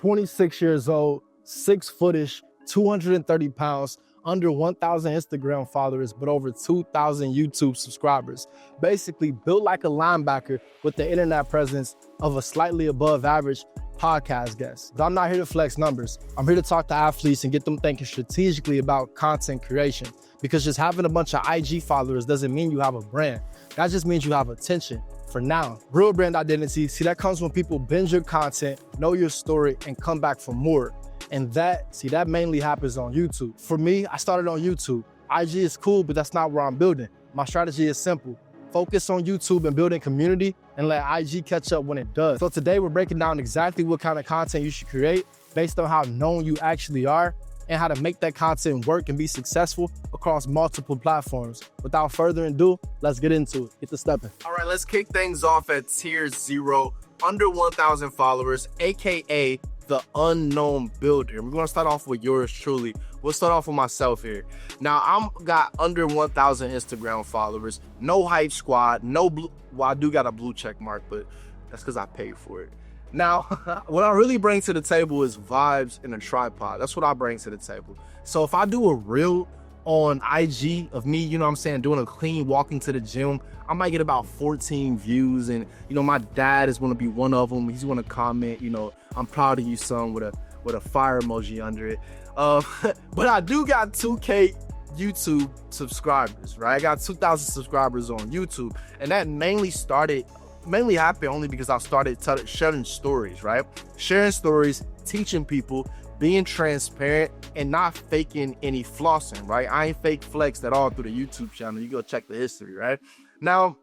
26 years old, 6'-ish, 230 pounds, under 1,000 Instagram followers, but over 2,000 YouTube subscribers. Basically built like a linebacker with the internet presence of a slightly above average podcast guest. But I'm not here to flex numbers. I'm here to talk to athletes and get them thinking strategically about content creation, because just having a bunch of IG followers doesn't mean you have a brand. That just means you have attention. For now, real brand identity, see, that comes when people binge your content, know your story, and come back for more. And that mainly happens on YouTube. For me, I started on YouTube. IG is cool, but that's not where I'm building. My strategy is simple. Focus on YouTube and building community, and let IG catch up when it does. So today we're breaking down exactly what kind of content you should create based on how known you actually are, and how to make that content work and be successful across multiple platforms. Without further ado, let's get into it. Get to stepping. All right, let's kick things off at tier 0, under 1,000 followers, AKA the unknown builder. We're gonna start off with yours truly. We'll start off with myself here. Now, I'm got under 1,000 Instagram followers, no hype squad, no blue, well, I do got a blue check mark, but that's because I paid for it. Now, what I really bring to the table is vibes and a tripod. That's what I bring to the table. So if I do a reel on IG of me, you know what I'm saying, doing a clean walking to the gym, I might get about 14 views. And, you know, my dad is going to be one of them. He's going to comment, you know, I'm proud of you, son, with a fire emoji under it. But I do got 2K YouTube subscribers, right? I got 2,000 subscribers on YouTube. And that mainly happened only because I started sharing stories, right? Sharing stories, teaching people, being transparent, and not faking any flossing, right? I ain't fake flexed at all through the YouTube channel. You go check the history, right? Now,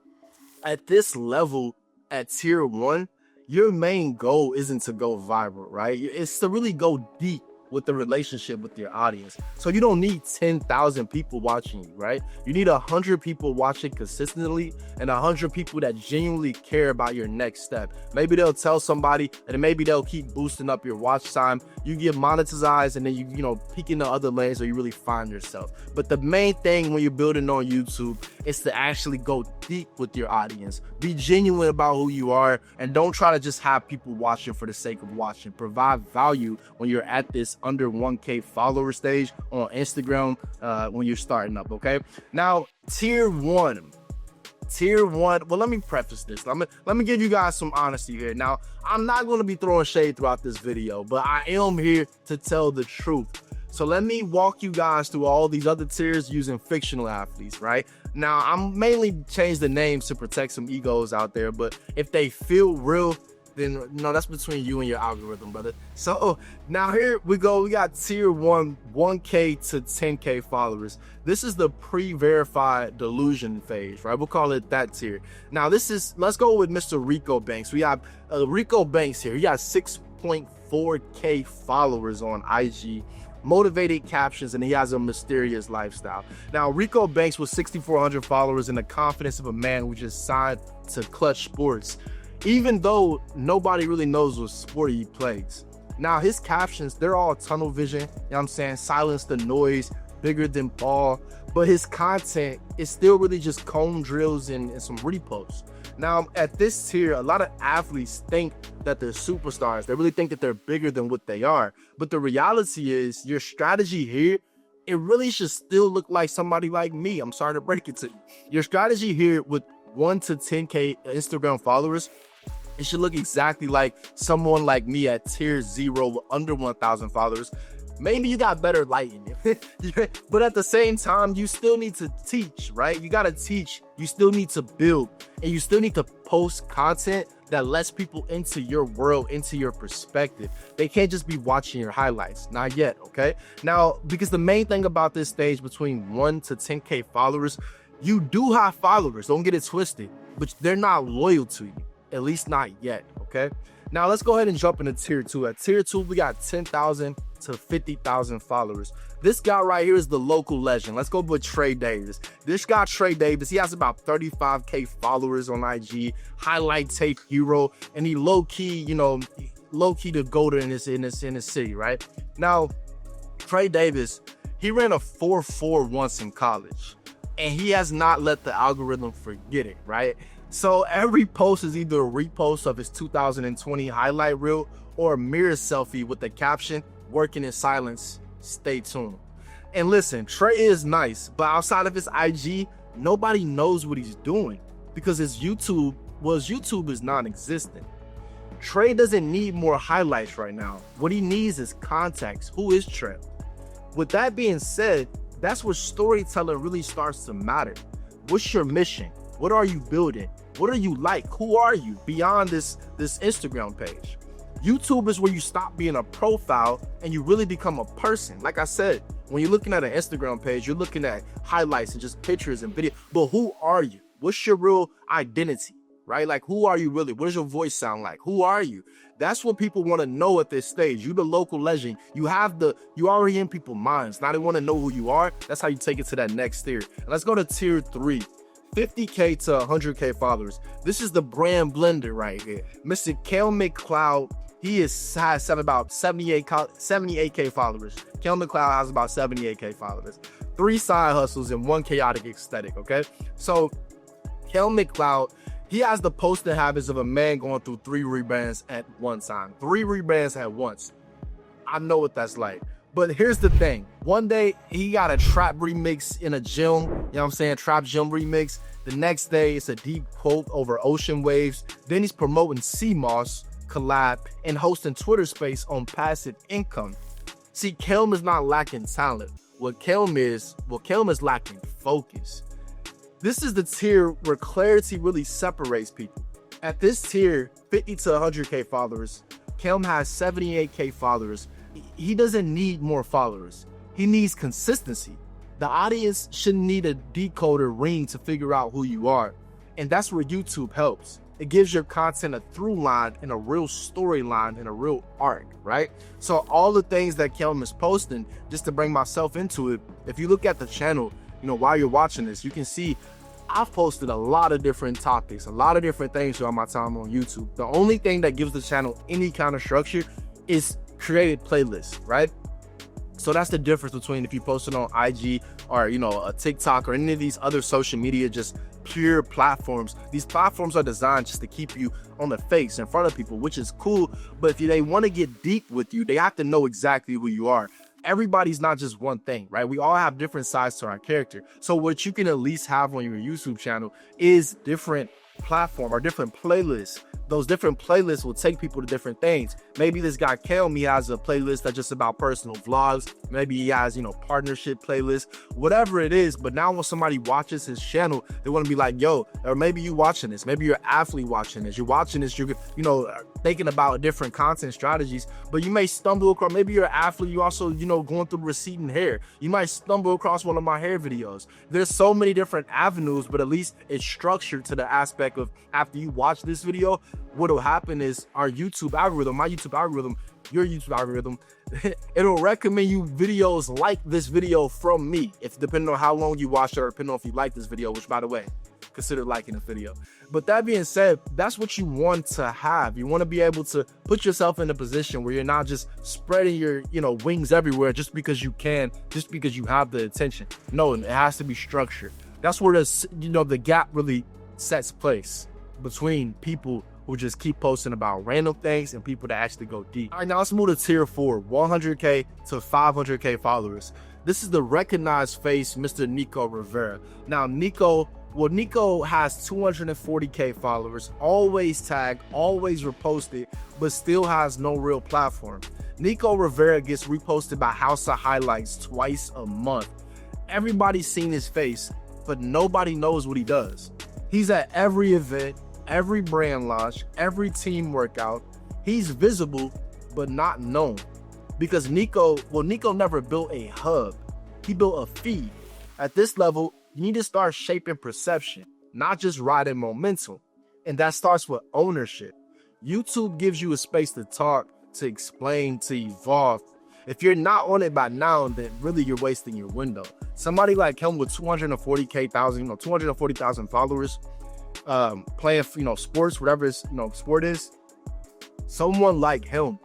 at this level, at tier 1, your main goal isn't to go viral, right? It's to really go deep with the relationship with your audience. So you don't need 10,000 people watching you, right? You need 100 people watching consistently, and 100 people that genuinely care about your next step. Maybe they'll tell somebody, and maybe they'll keep boosting up your watch time. You get monetized, and then you know, peek into other lanes, or you really find yourself. But the main thing when you're building on YouTube is to actually go deep with your audience. Be genuine about who you are, and don't try to just have people watching for the sake of watching. Provide value when you're at this under 1K follower stage on Instagram when you're starting up, okay? Now, tier 1, well, let me preface this. Let me give you guys some honesty here. Now, I'm not going to be throwing shade throughout this video, but I am here to tell the truth. So let me walk you guys through all these other tiers using fictional athletes, right? Now, I'm mainly changed the names to protect some egos out there, but if they feel real, then no, that's between you and your algorithm, brother. So now here we go. We got tier 1, 1K to 10K followers. This is the pre-verified delusion phase, right? We'll call it that tier. Now let's go with Mr. Rico Banks. We have Rico Banks here. He got 6.4K followers on IG, motivated captions, and he has a mysterious lifestyle. Now, Rico Banks with 6,400 followers and the confidence of a man who just signed to Clutch Sports, even though nobody really knows what sport he plays. Now, his captions, they're all tunnel vision, you know what I'm saying? Silence the noise, bigger than ball. But his content is still really just cone drills and some reposts. Now, at this tier, a lot of athletes think that they're superstars. They really think that they're bigger than what they are. But the reality is, your strategy here, it really should still look like somebody like me. I'm sorry to break it to you. Your strategy here with 1 to 10K Instagram followers, it should look exactly like someone like me at tier 0 under 1,000 followers. Maybe you got better lighting, but at the same time, you still need to teach, right? You got to teach, you still need to build, and you still need to post content that lets people into your world, into your perspective. They can't just be watching your highlights, not yet, okay? Now, because the main thing about this stage between 1 to 10K followers, you do have followers, don't get it twisted, but they're not loyal to you, at least not yet, okay? Now let's go ahead and jump into tier 2. At tier 2, we got 10,000 to 50,000 followers. This guy right here is the local legend. Let's go with Trey Davis. This guy, Trey Davis, he has about 35K followers on IG, highlight tape hero, and he low-key, you know, low-key the GOAT in his city, right? Now, Trey Davis, he ran a 4.4 once in college, and he has not let the algorithm forget it, right? So every post is either a repost of his 2020 highlight reel, or a mirror selfie with the caption, "Working in silence, stay tuned." And listen, Trey is nice, but outside of his IG, nobody knows what he's doing because his YouTube is non-existent. Trey doesn't need more highlights right now. What he needs is context. Who is Trey? With that being said, that's where storytelling really starts to matter. What's your mission? What are you building? What are you like? Who are you beyond this Instagram page? YouTube is where you stop being a profile and you really become a person. Like I said, when you're looking at an Instagram page, you're looking at highlights and just pictures and video. But who are you? What's your real identity, right? Like, who are you really? What does your voice sound like? Who are you? That's what people want to know at this stage. You the local legend. You already in people's minds. Now they want to know who you are. That's how you take it to that next tier. And let's go to tier 3. 50K to 100K followers. This is the brand blender right here. Mr. Kale McCloud, he has about 78K followers. Kale McCloud has about 78K followers. 3 side hustles and 1 chaotic aesthetic, okay? So Kale McCloud, he has the posting habits of a man going through 3 rebrands at one time. 3 rebrands at once. I know what that's like. But here's the thing. One day, he got a trap remix in a gym. You know what I'm saying? Trap gym remix. The next day, it's a deep quote over ocean waves. Then he's promoting CMOS collab and hosting Twitter space on passive income. See, Kelm is not lacking talent. What Kelm is lacking focus. This is the tier where clarity really separates people. At this tier, 50 to 100K followers, Kelm has 78K followers. He doesn't need more followers. He needs consistency. The audience shouldn't need a decoder ring to figure out who you are. And that's where YouTube helps. It gives your content a through line and a real storyline and a real arc, right? So all the things that Kelm is posting, just to bring myself into it, if you look at the channel, while you're watching this, you can see I've posted a lot of different topics, a lot of different things throughout my time on YouTube. The only thing that gives the channel any kind of structure is created playlists, right? So that's the difference between if you post it on IG or a TikTok or any of these other social media, just pure platforms. These platforms are designed just to keep you on the face in front of people, which is cool. But if they want to get deep with you, they have to know exactly who you are. Everybody's not just one thing, right? We all have different sides to our character. So what you can at least have on your YouTube channel is different platform or different playlists. Those different playlists will take people to different things. Maybe this guy Kelm, he has a playlist that's just about personal vlogs. Maybe he has, partnership playlists, whatever it is. But now when somebody watches his channel, they want to be like, yo, or maybe you watching this, maybe you're an athlete watching this, you're watching this, you're, thinking about different content strategies, but you may stumble across, maybe you're an athlete, you also, going through receding hair. You might stumble across one of my hair videos. There's so many different avenues, but at least it's structured to the aspect of after you watch this video, what'll happen is our YouTube algorithm, my YouTube algorithm, your YouTube algorithm, it'll recommend you videos like this video from me, if depending on how long you watch it or depending on if you like this video, which by the way, consider liking the video. But that being said, that's what you want to have. You want to be able to put yourself in a position where you're not just spreading your, wings everywhere just because you can, just because you have the attention. No, it has to be structured. That's where the gap really sets place between people who just keep posting about random things and people that actually go deep. All right, now let's move to tier 4, 100K to 500K followers. This is the recognized face, Mr. Nico Rivera. Now, Nico has 240K followers, always tagged, always reposted, but still has no real platform. Nico Rivera gets reposted by House of Highlights twice a month. Everybody's seen his face, but nobody knows what he does. He's at every event, every brand launch, every team workout. He's visible, but not known. Because Nico never built a hub. He built a feed. At this level, you need to start shaping perception, not just riding momentum. And that starts with ownership. YouTube gives you a space to talk, to explain, to evolve. If you're not on it by now, then really you're wasting your window. Somebody like him with 240,000 followers, playing, sports, whatever his, sport is, someone like him,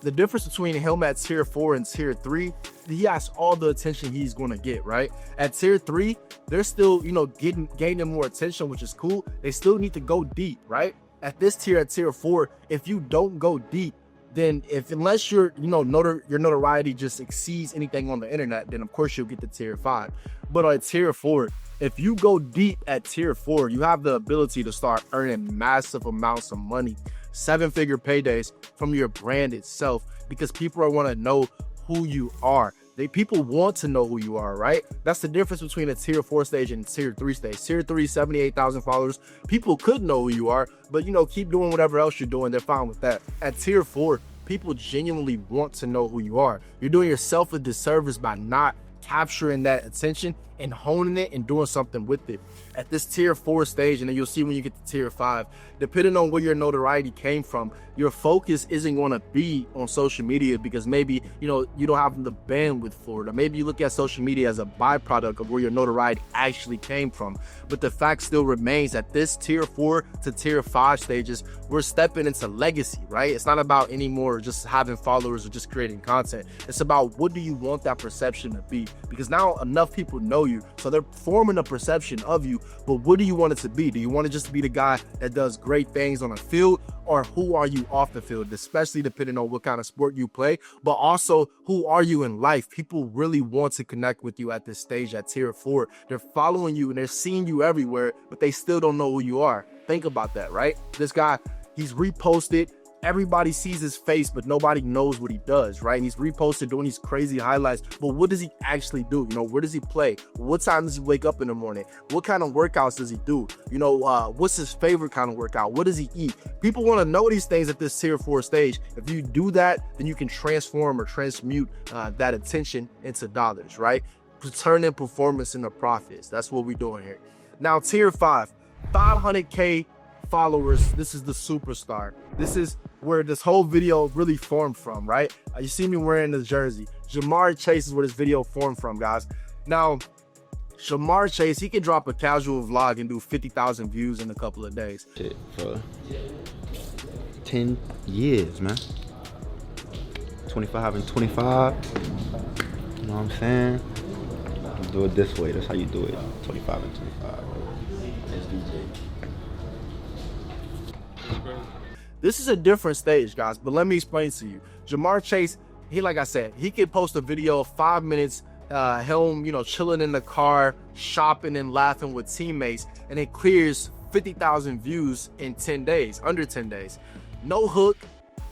the difference between him at tier 4 and tier 3, he has all the attention he's going to get, right? At tier 3, they're still, gaining more attention, which is cool. They still need to go deep, right? At this tier, at tier 4, if you don't go deep, then unless your notoriety just exceeds anything on the internet, then of course you'll get to tier 5. But at tier 4, if you go deep at tier 4, you have the ability to start earning massive amounts of money, 7-figure paydays from your brand itself, because people want to know who you are. People want to know who you are, right? That's the difference between a tier 4 stage and tier 3 stage. Tier 3, 78,000 followers. People could know who you are, but keep doing whatever else you're doing. They're fine with that. At tier 4, people genuinely want to know who you are. You're doing yourself a disservice by not capturing that attention and honing it and doing something with it. At this tier 4 stage, and then you'll see when you get to tier 5, depending on where your notoriety came from, your focus isn't going to be on social media, because maybe you don't have the bandwidth for it, or maybe you look at social media as a byproduct of where your notoriety actually came from. But the fact still remains that this tier 4 to tier 5 stages, we're stepping into legacy, right? It's not about anymore just having followers or just creating content. It's about, what do you want that perception to be? Because now enough people know you, so they're forming a perception of you. But what do you want it to be? Do you want to just be the guy that does great things on the field, or who are you off the field, especially depending on what kind of sport you play, but also who are you in life? People really want to connect with you at this stage at tier 4. They're following you and they're seeing you everywhere, but they still don't know who you are. Think about that, right? This guy, he's reposted. Everybody sees his face, but nobody knows what he does, right? And he's reposted doing these crazy highlights, but what does he actually do? Where does he play? What time does he wake up in the morning? What kind of workouts does he do? What's his favorite kind of workout? What does he eat? People want to know these things at this tier 4 stage. If you do that, then you can transform or transmute that attention into dollars, right? Turning performance into profits. That's what we're doing here. Now, tier 5, 500K followers. This is the superstar. This is where this whole video really formed from, right? You see me wearing the jersey. Jamar Chase is where this video formed from, guys. Now, Jamar Chase, he can drop a casual vlog and do 50,000 views in a couple of days. Shit, for 10 years, man. 25 and 25. You know what I'm saying? You do it this way. That's how you do it. 25 and 25. SDJ. This is a different stage, guys, but let me explain to you. Jamar Chase, like I said, he can post a video of 5 minutes, him, chilling in the car, shopping and laughing with teammates, and it clears 50,000 views in 10 days, under 10 days. No hook,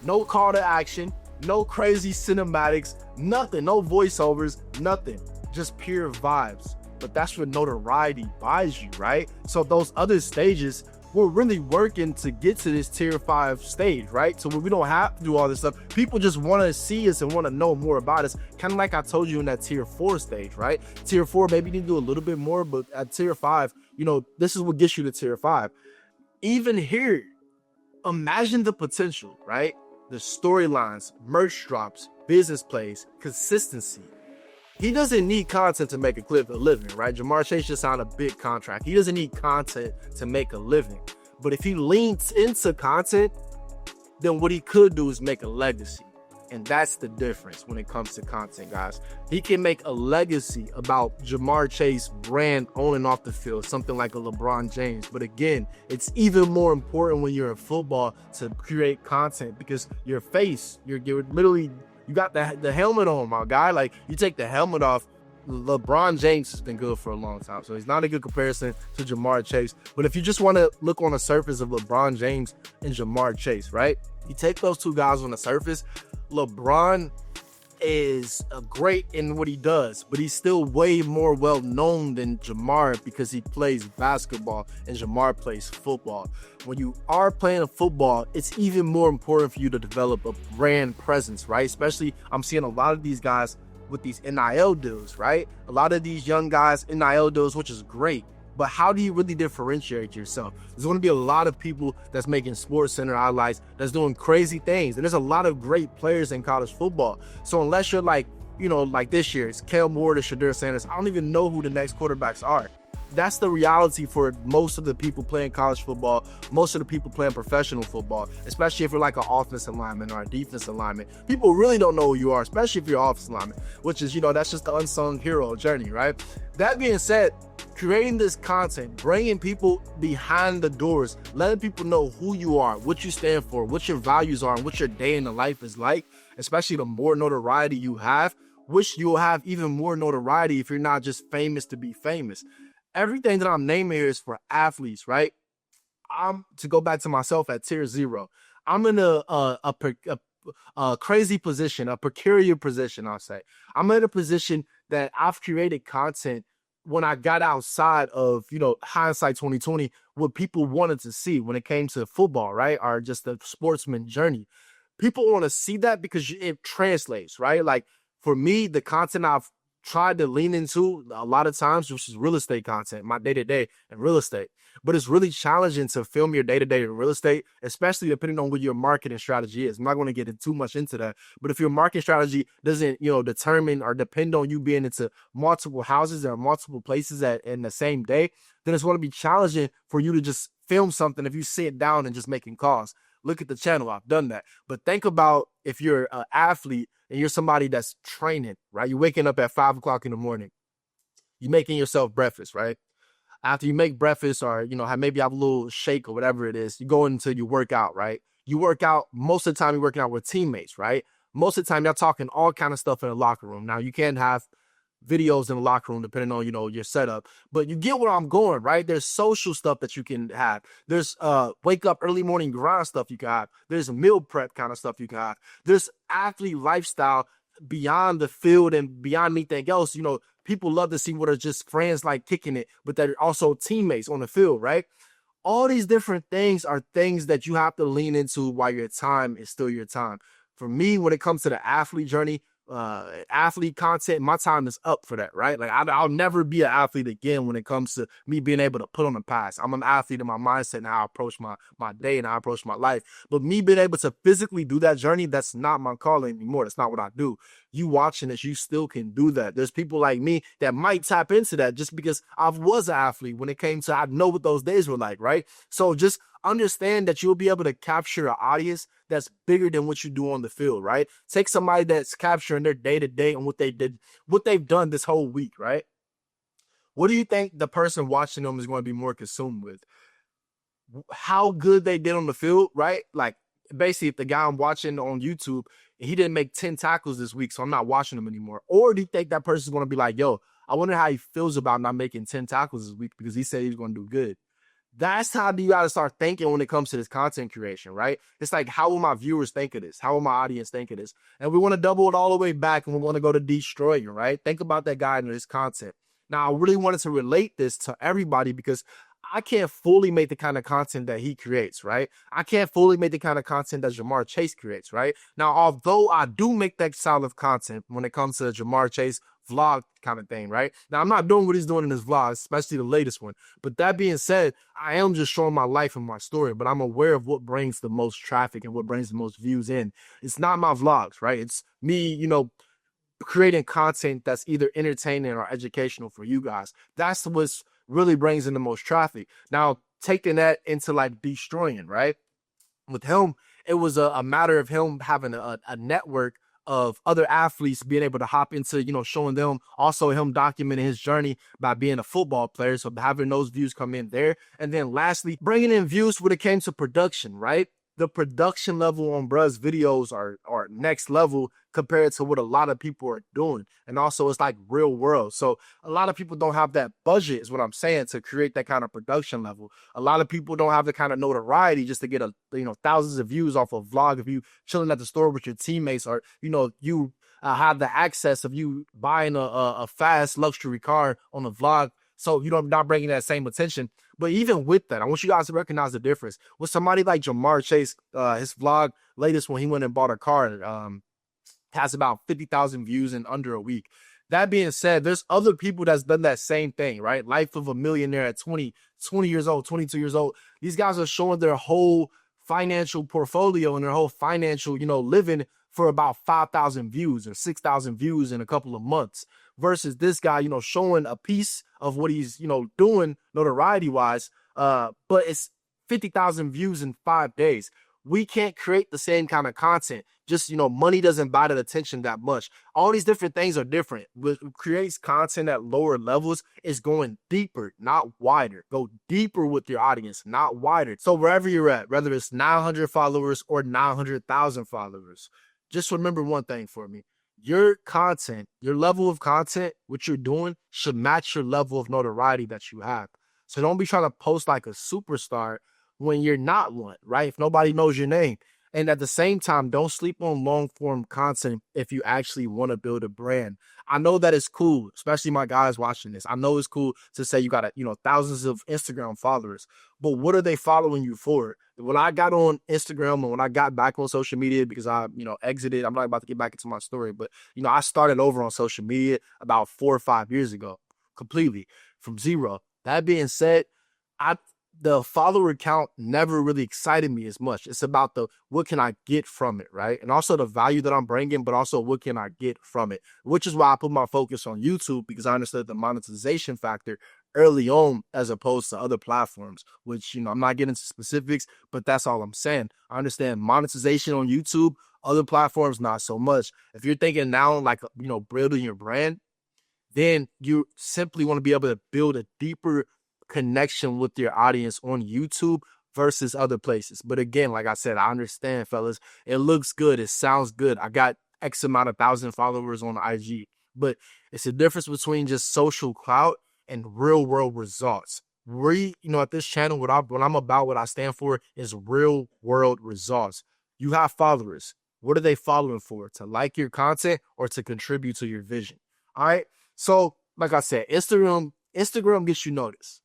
no call to action, no crazy cinematics, nothing, no voiceovers, nothing, just pure vibes. But that's what notoriety buys you, right? So those other stages, we're really working to get to this tier 5 stage, right? So we don't have to do all this stuff. People just want to see us and want to know more about us. Kind of like I told you in that tier 4 stage, right? Tier 4, maybe you need to do a little bit more, but at tier 5, this is what gets you to tier 5. Even here, imagine the potential, right? The storylines, merch drops, business plays, consistency. He doesn't need content to make a living, right? Jamar Chase just signed a big contract. He doesn't need content to make a living. But if he leans into content, then what he could do is make a legacy. And that's the difference when it comes to content, guys. He can make a legacy about Jamar Chase brand on and off the field, something like a LeBron James. But again, it's even more important when you're in football to create content, because your face, you're literally, you got the helmet on, my guy. Like, you take the helmet off, LeBron James has been good for a long time, so he's not a good comparison to Jamar Chase. But if you just want to look on the surface of LeBron James and Jamar Chase, right? You take those two guys on the surface, LeBron is great in what he does, but he's still way more well known than Jamar because he plays basketball and Jamar plays football. When you are playing football, it's even more important for you to develop a brand presence, right? Especially, I'm seeing a lot of these guys with these NIL deals, right? A lot of these young guys, NIL deals, which is great. But how do you really differentiate yourself? There's going to be a lot of people that's making Sports Center highlights, that's doing crazy things. And there's a lot of great players in college football. So unless you're like, like this year, it's Kale Moore to Shadur Sanders, I don't even know who the next quarterbacks are. That's the reality for most of the people playing college football, most of the people playing professional football, especially if you're like an offensive lineman or a defensive lineman. People really don't know who you are, especially if you're an offensive lineman, which is, that's just the unsung hero journey, right? That being said, creating this content, bringing people behind the doors, letting people know who you are, what you stand for, what your values are, and what your day in the life is like, especially the more notoriety you have, which you'll have even more notoriety if you're not just famous to be famous. Everything that I'm naming here is for athletes, right? To go back to myself at tier 0, I'm in a crazy position, a peculiar position, I'll say. I'm in a position that I've created content when I got outside of, hindsight 2020, what people wanted to see when it came to football, right? Or just the sportsman journey. People want to see that because it translates, right? Like for me, the content I've tried to lean into a lot of times, which is real estate content, my day-to-day in real estate. But it's really challenging to film your day-to-day in real estate, especially depending on what your marketing strategy is. I'm not going to get too much into that, but if your marketing strategy doesn't, determine or depend on you being into multiple houses or multiple places in the same day, then it's going to be challenging for you to just film something if you sit down and just making calls. Look at the channel, I've done that. But think about if you're an athlete and you're somebody that's training, right? You're waking up at 5 o'clock in the morning. You're making yourself breakfast, right? After you make breakfast or, maybe have a little shake or whatever it is, you go into your workout, right? You work out, most of the time you're working out with teammates, right? Most of the time you're talking all kind of stuff in the locker room. Now you can't have videos in the locker room depending on, your setup, but you get where I'm going, right? There's social stuff that you can have. There's wake up early morning grind stuff you can have. There's meal prep kind of stuff you can have. There's athlete lifestyle beyond the field and beyond anything else. People love to see what are just friends like kicking it, but they're also teammates on the field, right? All these different things are things that you have to lean into while your time is still your time. For me, when it comes to the athlete journey, athlete content, my time is up for that, right? Like I'll never be an athlete again when it comes to me being able to put on the pass. I'm an athlete in my mindset and how I approach my day and how I approach my life. But me being able to physically do that journey, that's not my calling anymore. That's not what I do. You watching this, you still can do that. There's people like me that might tap into that just because I was an athlete when it came to, I know what those days were like, right? So just understand that you'll be able to capture an audience that's bigger than what you do on the field, right? Take somebody that's capturing their day-to-day and what they've done this whole week, right? What do you think the person watching them is going to be more consumed with? How good they did on the field, right? Like basically if the guy I'm watching on YouTube, he didn't make 10 tackles this week, so I'm not watching him anymore. Or do you think that person's going to be like, yo, I wonder how he feels about not making 10 tackles this week because he said he's going to do good. That's how you got to start thinking when it comes to this content creation, right? It's like, how will my viewers think of this? How will my audience think of this? And we want to double it all the way back and we want to go to destroying, right? Think about that guy and his content. Now, I really wanted to relate this to everybody because I can't fully make the kind of content that he creates, right? I can't fully make the kind of content that Jamar Chase creates, right? Now, although I do make that style of content when it comes to Jamar Chase vlog kind of thing, right? Now, I'm not doing what he's doing in his vlogs, especially the latest one. But that being said, I am just showing my life and my story, but I'm aware of what brings the most traffic and what brings the most views in. It's not my vlogs, right? It's me, creating content that's either entertaining or educational for you guys. That's what's really brings in the most traffic. Now, taking that into like destroying, right? With him, it was a matter of him having a network of other athletes being able to hop into, showing them, also him documenting his journey by being a football player. So having those views come in there. And then lastly, bringing in views when it came to production, right? The production level on bruh's videos are next level compared to what a lot of people are doing. And also it's like real world. So a lot of people don't have that budget is what I'm saying to create that kind of production level. A lot of people don't have the kind of notoriety just to get thousands of views off a vlog of you chilling at the store with your teammates or, you have the access of you buying a fast luxury car on a vlog. So not bringing that same attention. But even with that, I want you guys to recognize the difference. With somebody like Jamar Chase, his vlog latest when he went and bought a car has about 50,000 views in under a week. That being said, there's other people that's done that same thing, right? Life of a Millionaire at 20 years old, 22 years old. These guys are showing their whole financial portfolio and their whole financial, living for about 5,000 views or 6,000 views in a couple of months versus this guy, you know, showing a piece of what he's, you know, doing notoriety wise. But it's 50,000 views in 5 days. We can't create the same kind of content. Just, you know, money doesn't buy that attention that much. All these different things are different. What creates content at lower levels is going deeper, not wider. Go deeper with your audience, not wider. So wherever you're at, whether it's 900 followers or 900,000 followers, just remember one thing for me. Your content, your level of content, what you're doing should match your level of notoriety that you have. So don't be trying to post like a superstar when you're not one, right? If nobody knows your name. And at the same time, don't sleep on long form content if you actually want to build a brand. I know that it's cool, especially my guys watching this. I know it's cool to say you got, you know, thousands of Instagram followers, but what are they following you for? When I got on Instagram and when I got back on social media because I, you know, exited, I'm not about to get back into my story, but, you know, I started over on social media about 4 or 5 years ago, completely from zero. That being said, the follower count never really excited me as much. It's about the what can I get from it, right? And also the value that I'm bringing, but also what can I get from it, which is why I put my focus on YouTube because I understood the monetization factor early on as opposed to other platforms, which, you know, I'm not getting into specifics, but that's all I'm saying. I understand monetization on YouTube, other platforms, not so much. If you're thinking now like, you know, building your brand, then you simply want to be able to build a deeper connection with your audience on YouTube versus other places. But again, like I said, I understand, fellas. It looks good. It sounds good. I got X amount of thousand followers on IG, but it's a difference between just social clout and real world results. You know, at this channel, what I'm about, what I stand for is real world results. You have followers. What are they following for? To like your content or to contribute to your vision? All right. So, like I said, Instagram gets you noticed.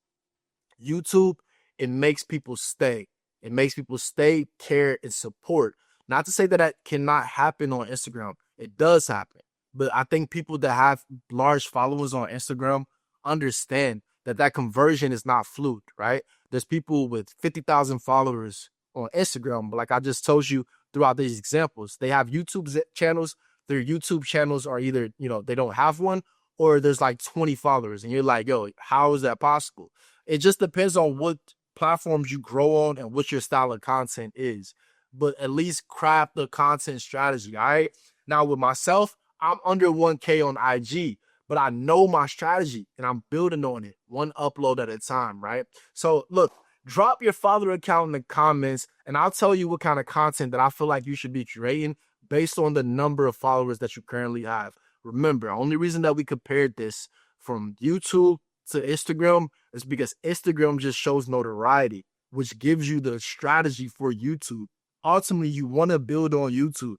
YouTube, it makes people stay. It makes people stay, care, and support. Not to say that that cannot happen on Instagram. It does happen. But I think people that have large followers on Instagram understand that that conversion is not fluid, right? There's people with 50,000 followers on Instagram, but like I just told you throughout these examples, they have YouTube channels. Their YouTube channels are either, you know, they don't have one or there's like 20 followers. And you're like, yo, how is that possible? It just depends on what platforms you grow on and what your style of content is. But at least craft the content strategy, all right? Now with myself, I'm under 1K on IG, but I know my strategy and I'm building on it one upload at a time, right? So look, drop your follower account in the comments and I'll tell you what kind of content that I feel like you should be creating based on the number of followers that you currently have. Remember, only reason that we compared this from YouTube to Instagram is because Instagram just shows notoriety, which gives you the strategy for YouTube. Ultimately, you want to build on YouTube.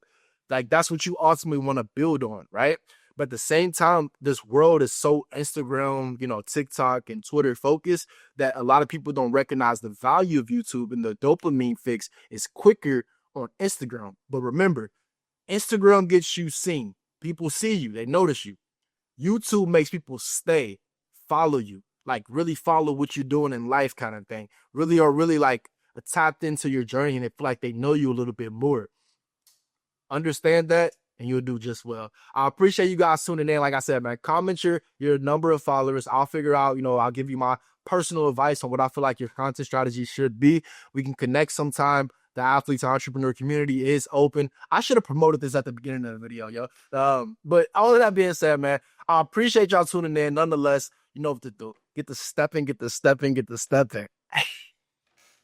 Like that's what you ultimately want to build on, right? But at the same time, this world is so Instagram, you know, TikTok and Twitter focused that a lot of people don't recognize the value of YouTube and the dopamine fix is quicker on Instagram. But remember, Instagram gets you seen. People see you, they notice you. YouTube makes people stay, follow you, like really follow what you're doing in life kind of thing. Really are really like tapped into your journey and they feel like they know you a little bit more. Understand that and you'll do just well. I appreciate you guys tuning in. Like I said, man, comment your number of followers. I'll figure out, you know, I'll give you my personal advice on what I feel like your content strategy should be. We can connect sometime. The athlete entrepreneur community is open. I should have promoted this at the beginning of the video, yo. But all of that being said, man, I appreciate y'all tuning in. Nonetheless, you know what to do. Get the stepping, get the stepping, get the stepping.